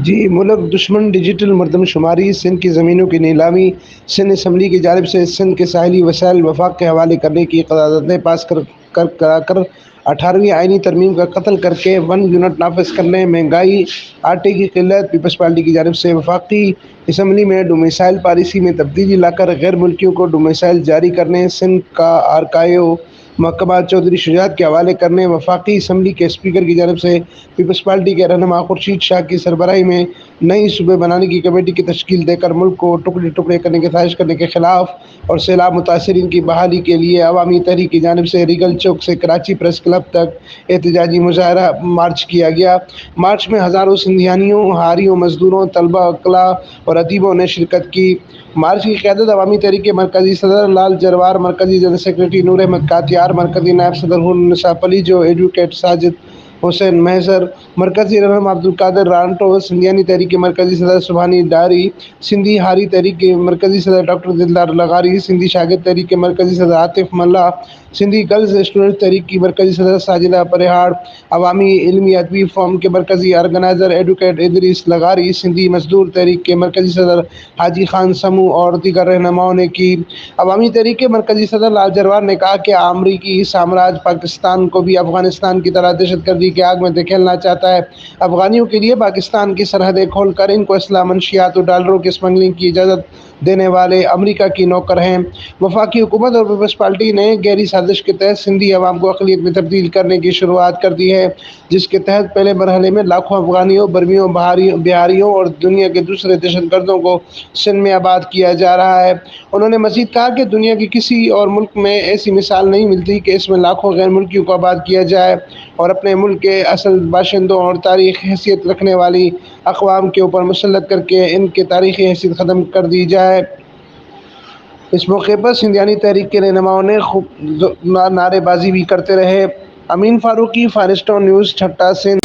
جی، ملک دشمن ڈیجیٹل مردم شماری سندھ کی زمینوں کی نیلامی سندھ اسمبلی کی جانب سے سندھ کے ساحلی وسائل وفاق کے حوالے کرنے کی قراردادیں پاس کرا کر 18ویں آئینی ترمیم کا قتل کر کے 1 یونٹ نافذ کرنے، مہنگائی، آٹے کی قلت، پیپلز پارٹی کی جانب سے وفاقی اسمبلی میں ڈومیسائل پالیسی میں تبدیلی لا کر غیر ملکیوں کو ڈومیسائل جاری کرنے، سندھ کا آرکائیو محکمہ چودھری شجاعت کے حوالے کرنے، وفاقی اسمبلی کے اسپیکر کی جانب سے پیپلز پارٹی کے رہنما خورشید شاہ کی سربراہی میں نئی صوبے بنانے کی کمیٹی کی تشکیل دے کر ملک کو ٹکڑے ٹکڑے کرنے کی خواہش کرنے کے خلاف اور سیلاب متاثرین کی بحالی کے لیے عوامی تحریک کی جانب سے ریگل چوک سے کراچی پریس کلب تک احتجاجی مظاہرہ مارچ کیا گیا۔ مارچ میں ہزاروں سندھیانیوں، ہاریوں، مزدوروں، طلباء، وکلاء اور ادیبوں نے شرکت کی۔ مارچ کی قیادت عوامی تحریک کے مرکزی صدر لال جروار، مرکزی جنرل سیکرٹری نور احمد کاتیار، مرکزی نائب صدر حور النساء پلیجو، ایڈوکیٹ ساجد حسین محضر، مرکزی رہنما عبدالقادر رانٹو، سندھیانی تحریک کے مرکزی صدر سبحانی ڈاری، سندھی ہاری تحریک کے مرکزی صدر ڈاکٹر دلدار لغاری، سندھی شاگرد تحریک کے مرکزی صدر عاطف ملا، سندھی گرلز اسٹوڈنٹس تحریک کی مرکزی صدر ساجدہ پریہاڑ، عوامی علمی ادبی فورم کے مرکزی آرگنائزر ایڈوکیٹ ادریس لغاری، سندھی مزدور تحریک کے مرکزی صدر حاجی خان سمو اور دیگر رہنماؤں نے کی۔ عوامی تحریک کے مرکزی صدر لال جروار نے کہا کہ امریکی سامراج پاکستان کو بھی افغانستان کی طرح دہشت گردی کی آگ میں دھکیلنا چاہتا ہے۔ افغانیوں کے لیے پاکستان کی سرحدیں کھول کر ان کو اسلحہ، منشیات اور ڈالروں کی اسمگلنگ کی اجازت دینے والے امریکہ کی نوکر ہیں۔ وفاقی حکومت اور پیپلز پارٹی نے گہری سازش کے تحت سندھی عوام کو اقلیت میں تبدیل کرنے کی شروعات کر دی ہے، جس کے تحت پہلے مرحلے میں لاکھوں افغانیوں، برمیوں، بہاریوں اور دنیا کے دوسرے دہشت گردوں کو سندھ میں آباد کیا جا رہا ہے۔ انہوں نے مزید کہا کہ دنیا کے کسی اور ملک میں ایسی مثال نہیں ملتی کہ اس میں لاکھوں غیر ملکیوں کو آباد کیا جائے اور اپنے ملک کے اصل باشندوں اور تاریخی حیثیت رکھنے والی اقوام کے اوپر مسلط کر کے ان کی تاریخی حیثیت ختم کر دی جائے۔ اس موقع پر سندھیانی تحریک کے رہنماؤں نے نعرے بازی بھی کرتے رہے۔ امین فاروقی، فارسٹون نیوز، ٹھٹہ، سندھ۔